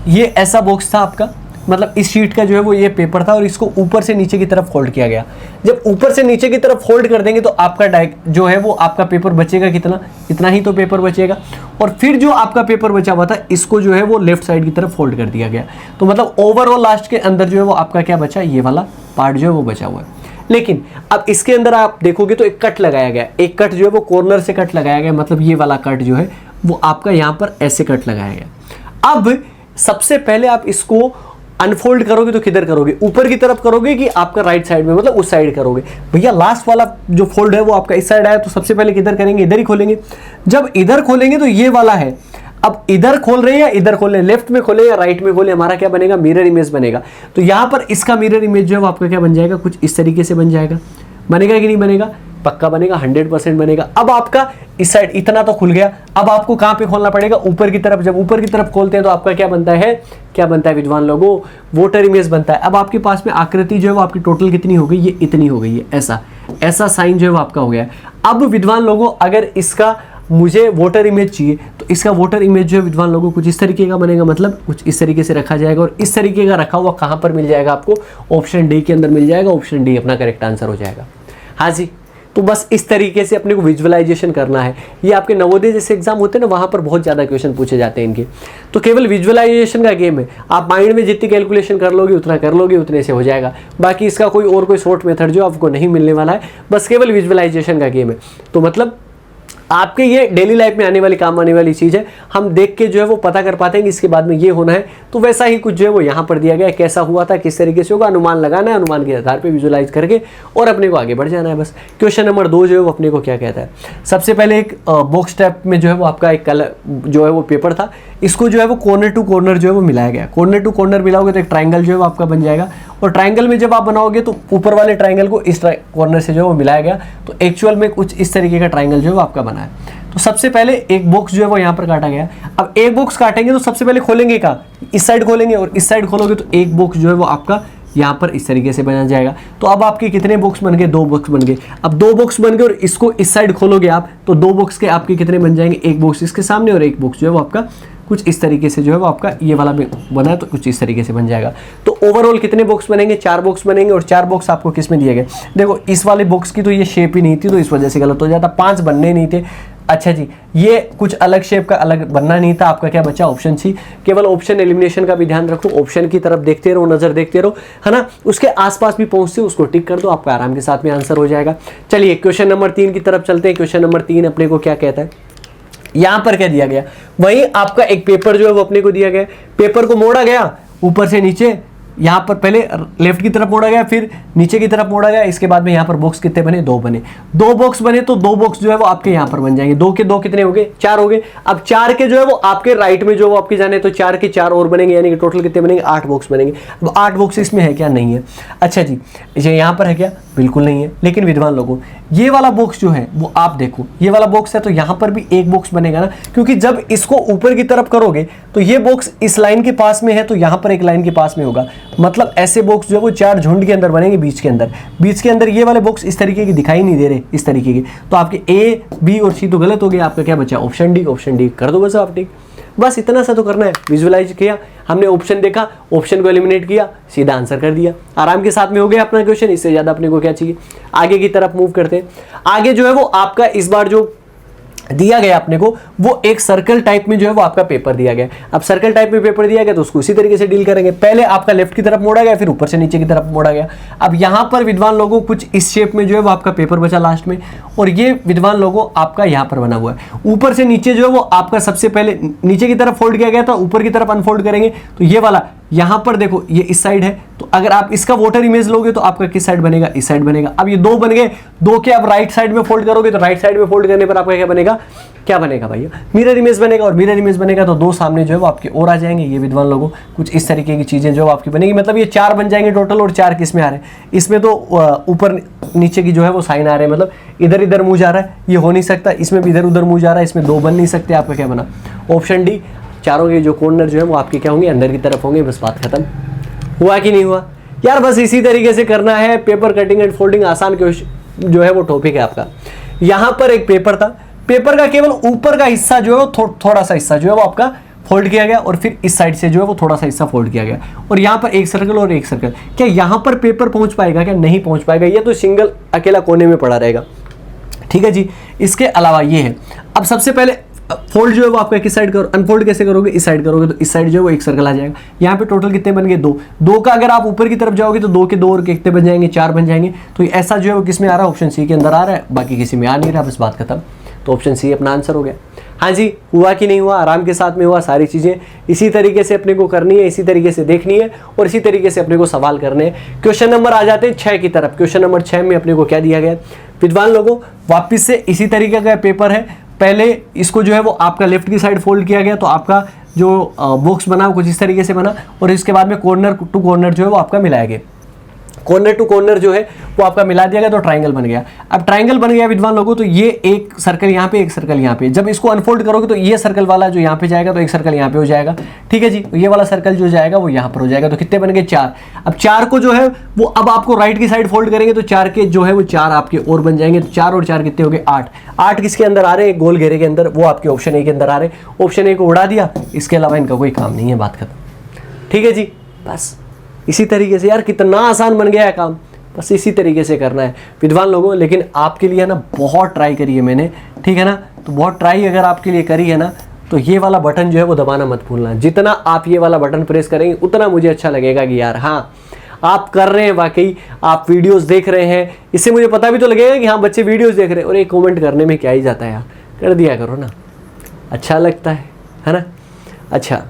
ये ऐसा बॉक्स था आपका, मतलब इस शीट का जो है वो ये पेपर था और इसको ऊपर से नीचे की तरफ फोल्ड किया गया। जब ऊपर से नीचे की तरफ फोल्ड कर देंगे तो आपका जो है वो आपका पेपर बचेगा कितना, इतना ही तो पेपर बचेगा। और फिर जो आपका पेपर बचा हुआ था इसको जो है वो लेफ्ट साइड की तरफ फोल्ड कर दिया गया। तो मतलब ओवरऑल लास्ट के अंदर जो है वो आपका क्या बचा, ये वाला पार्ट जो है वो बचा हुआ है। लेकिन अब इसके अंदर आप देखोगे तो एक कट लगाया गया, एक कट जो है वो कॉर्नर से कट लगाया गया, मतलब ये वाला कट जो है वो आपका यहाँ पर ऐसे कट लगाया गया। अब सबसे पहले आप इसको अनफोल्ड करोगे तो किधर करोगे, ऊपर की तरफ करोगे कि आपका राइट साइड में, मतलब उस साइड करोगे। भैया लास्ट वाला जो फोल्ड है वो आपका इस साइड आया, तो सबसे पहले किधर करेंगे, इधर ही खोलेंगे। जब इधर खोलेंगे तो ये वाला है, अब इधर खोल रहे हैं या इधर खोल रहे हैं, लेफ्ट में खोले या राइट में खोले, हमारा क्या बनेगा, मिरर इमेज बनेगा। तो यहां पर इसका मिरर इमेज जो है वो आपका क्या बन जाएगा, कुछ इस तरीके से बन जाएगा। बनेगा कि नहीं बनेगा, पक्का बनेगा, 100% बनेगा। अब आपका इस साइड इतना तो खुल गया, अब आपको कहां पे खोलना पड़ेगा, ऊपर की तरफ। जब ऊपर की तरफ खोलते हैं तो आपका क्या बनता है, क्या बनता है विद्वान लोगों, वोटर इमेज बनता है। अब आपके पास में आकृति जो है वो आपकी टोटल कितनी हो गई, ये इतनी हो गई है, ऐसा ऐसा साइन जो है वो आपका हो गया है। अब विद्वान लोगों अगर इसका मुझे वोटर इमेज चाहिए तो इसका वोटर इमेज जो है विद्वान लोगों कुछ इस तरीके का बनेगा, मतलब कुछ इस तरीके से रखा जाएगा। और इस तरीके का रखा हुआ कहां पर मिल जाएगा आपको, ऑप्शन डी के अंदर मिल जाएगा। ऑप्शन डी अपना करेक्ट आंसर हो जाएगा। हाँ जी, तो बस इस तरीके से अपने को विजुअलाइजेशन करना है। ये आपके नवोदय जैसे एग्जाम होते हैं ना, वहां पर बहुत ज़्यादा क्वेश्चन पूछे जाते हैं इनके। तो केवल विजुअलाइजेशन का गेम है, आप माइंड में जितनी कैलकुलेशन कर लोगे उतना कर लोगे, उतने से हो जाएगा। बाकी इसका कोई शॉर्ट मेथड जो आपको नहीं मिलने वाला है, बस केवल विजुअलाइजेशन का गेम है। तो मतलब आपके ये डेली लाइफ में आने वाली, काम आने वाली चीज़ है। हम देख के जो है वो पता कर पाते हैं कि इसके बाद में ये होना है, तो वैसा ही कुछ जो है वो यहाँ पर दिया गया है। कैसा हुआ था, किस तरीके से होगा, अनुमान लगाना है, अनुमान के आधार पे विजुलाइज करके और अपने को आगे बढ़ जाना है बस। क्वेश्चन नंबर 2 जो है वो अपने को क्या कहता है, सबसे पहले एक बॉक्स टाइप में जो है वो आपका एक कलर जो है वो पेपर था, इसको जो है वो कॉर्नर टू कॉर्नर जो है वो मिलाया गया। कॉर्नर टू कॉर्नर मिलाओगे तो एक ट्राइंगल जो है वो आपका बन जाएगा। और ट्राइंगल में जब आप बनाओगे तो ऊपर वाले ट्राइंगल को इस कॉर्नर से जो है वो मिलाया गया, तो एक्चुअल में कुछ इस तरीके का ट्राइंगल जो है वो आपका बना है। तो सबसे पहले एक बॉक्स जो है वो यहाँ पर काटा गया। अब एक बॉक्स काटेंगे तो सबसे पहले खोलेंगे का, इस साइड खोलेंगे, और इस साइड खोलोगे तो एक बॉक्स जो है वो आपका यहाँ पर इस तरीके से बना जाएगा। तो अब आपके कितने बॉक्स बन गए, 2 बॉक्स बन गए। अब 2 बॉक्स बन गए और इसको इस साइड खोलोगे आप तो 2 बॉक्स के आपके कितने बन जाएंगे, एक बॉक्स इसके सामने और एक बॉक्स जो है वो आपका कुछ इस तरीके से जो है वो आपका ये वाला भी बना है, तो कुछ इस तरीके से बन जाएगा। तो ओवरऑल कितने बॉक्स बनेंगे, 4 बॉक्स बनेंगे। और 4 बॉक्स आपको किस में दिए गए, देखो इस वाले बॉक्स की तो ये शेप ही नहीं थी, तो इस वजह से गलत हो जाता, 5 बनने नहीं थे। अच्छा जी, ये कुछ अलग शेप का अलग बनना नहीं था, आपका क्या बचा, ऑप्शन सी। केवल ऑप्शन एलिमिनेशन का भी ध्यान रखो, ऑप्शन की तरफ देखते रहो, नजर देखते रहो, है ना, उसके आसपास भी पहुंचते उसको टिक कर दो, आपका आराम के साथ में आंसर हो जाएगा। चलिए क्वेश्चन नंबर 3 की तरफ चलते हैं। क्वेश्चन नंबर 3 अपने को क्या कहता है, यहां पर क्या दिया गया, वही आपका एक पेपर जो है वो अपने को दिया गया। पेपर को मोड़ा गया ऊपर से नीचे, यहाँ पर पहले लेफ्ट की तरफ मोड़ा गया, फिर नीचे की तरफ मोड़ा गया। इसके बाद में यहाँ पर बॉक्स कितने बने, 2 बने। 2 बॉक्स बने तो 2 बॉक्स जो है वो आपके यहाँ पर बन जाएंगे। 2 के 2 कितने हो गए, 4 हो गए। अब 4 के जो है वो आपके राइट में जो वो आपके जाने, तो 4 के 4 और बनेंगे, यानी कि टोटल कितने बनेंगे, 8 बॉक्स बनेंगे। अब 8 बॉक्स इसमें है क्या, नहीं है। अच्छा जी, ये यहाँ पर है क्या, बिल्कुल नहीं है। लेकिन विद्वान लोगों ये वाला बॉक्स जो है वो आप देखो, ये वाला बॉक्स है तो यहाँ पर भी एक बॉक्स बनेगा ना, क्योंकि जब इसको ऊपर की तरफ करोगे तो ये बॉक्स इस लाइन के पास में है, तो यहाँ पर एक लाइन के पास में होगा। मतलब ऐसे बॉक्स जो है वो 4 झुंड के अंदर बनेंगे, बीच के अंदर ये वाले बॉक्स इस तरीके के दिखाई नहीं दे रहे, इस तरीके के। तो आपके ए, बी और सी तो गलत हो गया, आपका क्या बचा, ऑप्शन डी। ऑप्शन डी कर दो बस आप टिक, बस इतना सा तो करना है। विजुअलाइज किया हमने, ऑप्शन देखा, ऑप्शन को एलिमिनेट किया, सीधा आंसर कर दिया, आराम के साथ में हो गया अपना क्वेश्चन। इससे ज्यादा अपने को क्या चाहिए, आगे की तरफ मूव करते हैं। आगे जो है वो आपका इस बार जो दिया गया अपने को, वो एक सर्कल टाइप में जो है वो आपका पेपर दिया गया। अब सर्कल टाइप में पेपर दिया गया तो उसको इसी तरीके से डील करेंगे। पहले आपका लेफ्ट की तरफ मोड़ा गया, फिर ऊपर से नीचे की तरफ मोड़ा गया। अब यहां पर विद्वान लोगों कुछ इस शेप में जो है वो आपका पेपर बचा लास्ट में, और ये विद्वान लोगों आपका यहां पर बना हुआ है। ऊपर से नीचे जो है वो आपका सबसे पहले नीचे की तरफ फोल्ड किया गया था, ऊपर की तरफ अनफोल्ड करेंगे तो ये वाला यहां पर देखो, ये इस साइड है, तो अगर आप इसका वोटर इमेज लोगे तो आपका किस साइड बनेगा, इस साइड बनेगा। अब ये 2 बन गए, 2 के अब राइट साइड में फोल्ड करोगे तो राइट साइड में फोल्ड करने पर आपका क्या बनेगा, क्या बनेगा भैया, मिरर इमेज बनेगा। और मिरर इमेज बनेगा तो 2 सामने जो है वो आपके और आ जाएंगे। ये विद्वान लोगों कुछ इस तरीके की चीजें जो आपकी बनेगी, मतलब ये 4 बन जाएंगे टोटल। और 4 किस में आ रहे हैं, इसमें तो ऊपर नीचे की जो है वो साइन आ रहे हैं, मतलब इधर इधर मुंह जा रहा है, ये हो नहीं सकता। इसमें भी इधर उधर मुंह जा रहा है, इसमें 2 बन नहीं सकते। आपका क्या बना, ऑप्शन डी। चारों के जो कॉर्नर जो है वो आपके क्या होंगे, अंदर की तरफ होंगे। बस बात खत्म। हुआ कि नहीं हुआ यार, बस इसी तरीके से करना है। पेपर कटिंग एंड फोल्डिंग आसान क्वेश्चन जो है वो टॉपिक है आपका। यहां पर एक पेपर था, पेपर का केवल ऊपर का हिस्सा जो है वो थोड़ा सा हिस्सा जो है वो आपका फोल्ड किया गया, और फिर इस साइड से जो है वो थोड़ा सा हिस्सा फोल्ड किया गया, और यहाँ पर एक सर्कल और एक सर्कल। क्या यहाँ पर पेपर पहुंच पाएगा, क्या नहीं पहुंच पाएगा, ये तो सिंगल अकेला कोने में पड़ा रहेगा। ठीक है जी, इसके अलावा ये है। अब सबसे पहले फोल्ड जो है वो आपका किस साइड करो, अनफोल्ड कैसे करोगे, इस साइड करोगे, तो इस साइड जो है वो एक सर्कल आ जाएगा। यहाँ पे टोटल कितने बन गए, 2 का अगर आप ऊपर की तरफ जाओगे तो 2 के 2 और कितने बन जाएंगे, 4 बन जाएंगे। तो ऐसा जो है वो किस में आ रहा है, ऑप्शन सी के अंदर आ रहा है, बाकी किसी में आ नहीं रहा। बस बात खत्म। तो ऑप्शन सी अपना आंसर हो गया। हाँ जी, हुआ कि नहीं हुआ, आराम के साथ में हुआ। सारी चीज़ें इसी तरीके से अपने को करनी है, इसी तरीके से देखनी है, और इसी तरीके से अपने को सवाल करने हैं। क्वेश्चन नंबर आ जाते हैं 6 की तरफ। क्वेश्चन नंबर 6 में अपने को क्या दिया गया, विद्वान लोगों वापिस से इसी तरीके का पेपर है, पहले इसको जो है वो आपका लेफ्ट की साइड फोल्ड किया गया, तो आपका जो बॉक्स बना कुछ इस तरीके से बना, और इसके बाद में कॉर्नर टू कॉर्नर जो है वो आपका मिलाया गया, कॉर्नर टू कॉर्नर जो है वो आपका मिला दिया गया, तो ट्राइंगल बन गया। अब ट्राइंगल बन गया विद्वान लोगों, तो ये एक सर्कल यहाँ पे, एक सर्कल यहाँ पे, जब इसको अनफोल्ड करोगे तो ये सर्कल वाला जो यहाँ पे जाएगा तो एक सर्कल यहाँ पे हो जाएगा, ठीक है जी। ये वाला सर्कल जो जाएगा वो यहाँ पर हो जाएगा, तो कितने बन गए 4। अब 4 को जो है वो अब आपको राइट की साइड फोल्ड करेंगे तो 4 के जो है वो 4 आपके और बन जाएंगे, तो 4 और 4 कितने हो गए 8। 8 किसके अंदर आ रहे हैं, गोल घेरे के अंदर, वो आपके ऑप्शन ए के अंदर आ रहे हैं। ऑप्शन ए को उड़ा दिया, इसके अलावा इनका कोई काम नहीं है, बात खत्म, ठीक है जी। बस इसी तरीके से यार कितना आसान बन गया है काम, बस इसी तरीके से करना है विद्वान लोगों। लेकिन आपके लिए ना बहुत ट्राई करी है मैंने, ठीक है ना, तो बहुत ट्राई अगर आपके लिए करी है ना, तो ये वाला बटन जो है वो दबाना मत भूलना। जितना आप ये वाला बटन प्रेस करेंगे उतना मुझे अच्छा लगेगा कि यार हाँ आप कर रहे हैं, वाकई आप वीडियोस देख रहे हैं, इससे मुझे पता भी तो लगेगा कि हाँ बच्चे वीडियोस देख रहे हैं। और एक कमेंट करने में क्या ही जाता है यार, कर दिया करो ना, अच्छा लगता है ना। अच्छा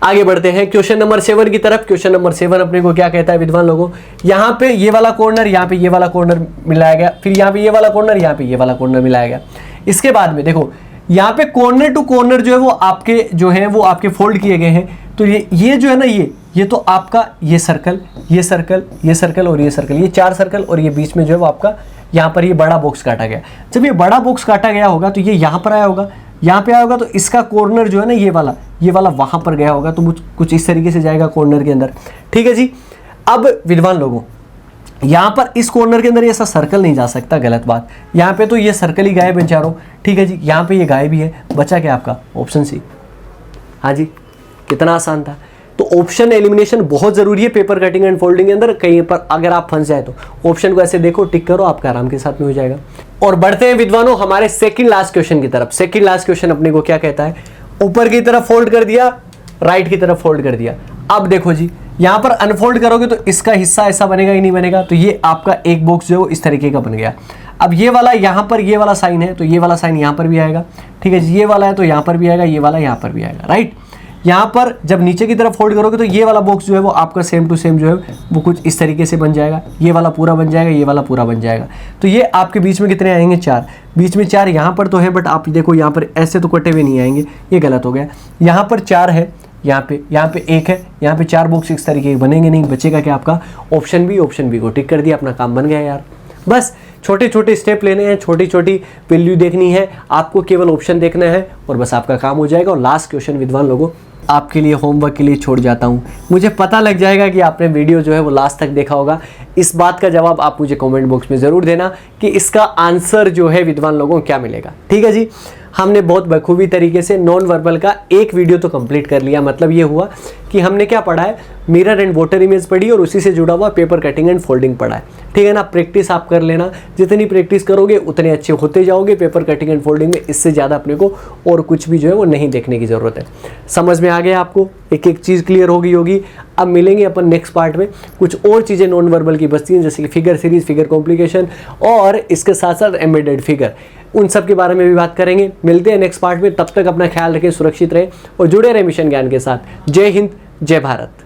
आगे बढ़ते हैं क्वेश्चन नंबर 7 की तरफ। क्वेश्चन नंबर 7 अपने को क्या कहता है विद्वान लोगों, यहाँ पे ये वाला कॉर्नर, यहाँ पे ये वाला कॉर्नर मिलाया गया, फिर यहाँ पे ये वाला कॉर्नर, यहाँ पे ये वाला कॉर्नर मिलाया गया। इसके बाद में देखो यहाँ पे कॉर्नर टू कॉर्नर जो है वो आपके जो है वो आपके फोल्ड किए गए हैं। तो ये जो है ना ये तो आपका ये सर्कल, ये सर्कल, ये सर्कल और ये सर्कल, ये 4 सर्कल, और ये बीच में जो है वो आपका यहाँ पर ये बड़ा बॉक्स काटा गया। जब ये बड़ा बॉक्स काटा गया होगा तो ये यहाँ पर आया होगा, यहाँ पे आया होगा, तो इसका कॉर्नर जो है ना ये वाला वहाँ पर गया होगा, तो कुछ इस तरीके से जाएगा कॉर्नर के अंदर, ठीक है जी। अब विद्वान लोगों यहाँ पर इस कॉर्नर के अंदर ऐसा सर्कल नहीं जा सकता, गलत बात। यहाँ पे तो ये सर्कल ही गायब है चारों, ठीक है जी। यहाँ पे ये गायब ही है, बचा क्या आपका ऑप्शन सी। हाँ जी कितना आसान था। तो ऑप्शन एलिमिनेशन बहुत जरूरी है पेपर कटिंग एंड फोल्डिंग के अंदर। कहीं पर अगर आप फंस जाए तो ऑप्शन को ऐसे देखो, टिक करो, आपका आराम के साथ में हो जाएगा। और बढ़ते हैं विद्वानों हमारे सेकंड लास्ट क्वेश्चन की तरफ। सेकंड लास्ट क्वेश्चन अपने को क्या कहता है, ऊपर की तरफ फोल्ड कर दिया, राइट की तरफ फोल्ड कर दिया। अब देखो जी यहाँ पर अनफोल्ड करोगे तो इसका हिस्सा ऐसा बनेगा ही नहीं बनेगा, तो ये आपका एक बॉक्स जो है वो इस तरीके का बन गया। अब ये वाला यहाँ पर ये वाला साइन है, तो ये वाला साइन यहाँ पर भी आएगा, ठीक है जी। ये वाला है तो यहाँ पर भी आएगा, ये वाला यहाँ पर भी आएगा, राइट। यहाँ पर जब नीचे की तरफ फोल्ड करोगे तो ये वाला बॉक्स जो है वो आपका सेम टू सेम जो है वो कुछ इस तरीके से बन जाएगा। ये वाला पूरा बन जाएगा, ये वाला पूरा बन जाएगा। तो ये आपके बीच में कितने आएंगे 4, बीच में 4 यहाँ पर तो है, बट आप देखो यहाँ पर ऐसे तो कटे हुए नहीं आएंगे, ये गलत हो गया। यहाँ पर 4 है, यहाँ पे 1 है, यहाँ पे 4 बॉक्स इस तरीके के बनेंगे नहीं, बचेगा क्या आपका ऑप्शन बी को टिक कर दिया, अपना काम बन गया यार। बस छोटे छोटे स्टेप लेने हैं, छोटी छोटी वैल्यू देखनी है, आपको केवल ऑप्शन देखना है और बस आपका काम हो जाएगा। और लास्ट क्वेश्चन विद्वान लोगों आपके लिए होमवर्क के लिए छोड़ जाता हूँ। मुझे पता लग जाएगा कि आपने वीडियो जो है वो लास्ट तक देखा होगा। इस बात का जवाब आप मुझे कमेंट बॉक्स में ज़रूर देना कि इसका आंसर जो है विद्वान लोगों क्या मिलेगा, ठीक है जी। हमने बहुत बखूबी तरीके से नॉन वर्बल का एक वीडियो तो कंप्लीट कर लिया। मतलब ये हुआ कि हमने क्या पढ़ा है, मिरर एंड वॉटर इमेज पढ़ी और उसी से जुड़ा हुआ पेपर कटिंग एंड फोल्डिंग पढ़ा है, ठीक है ना। प्रैक्टिस आप कर लेना, जितनी प्रैक्टिस करोगे उतने अच्छे होते जाओगे पेपर कटिंग एंड फोल्डिंग में। इससे ज़्यादा अपने को और कुछ भी जो है वो नहीं देखने की ज़रूरत है। समझ में आ गया आपको, एक एक चीज़ क्लियर हो गई होगी। अब मिलेंगे अपन नेक्स्ट पार्ट में, कुछ और चीज़ें नॉन वर्बल की बचती हैं, जैसे कि फिगर सीरीज, फिगर कॉम्प्लिकेशन और इसके साथ साथ एम्बेडेड फिगर, उन सब के बारे में भी बात करेंगे। मिलते हैं नेक्स्ट पार्ट में, तब तक अपना ख्याल रखें, सुरक्षित रहें और जुड़े रहें मिशन ज्ञान के साथ। जय हिंद, जय भारत।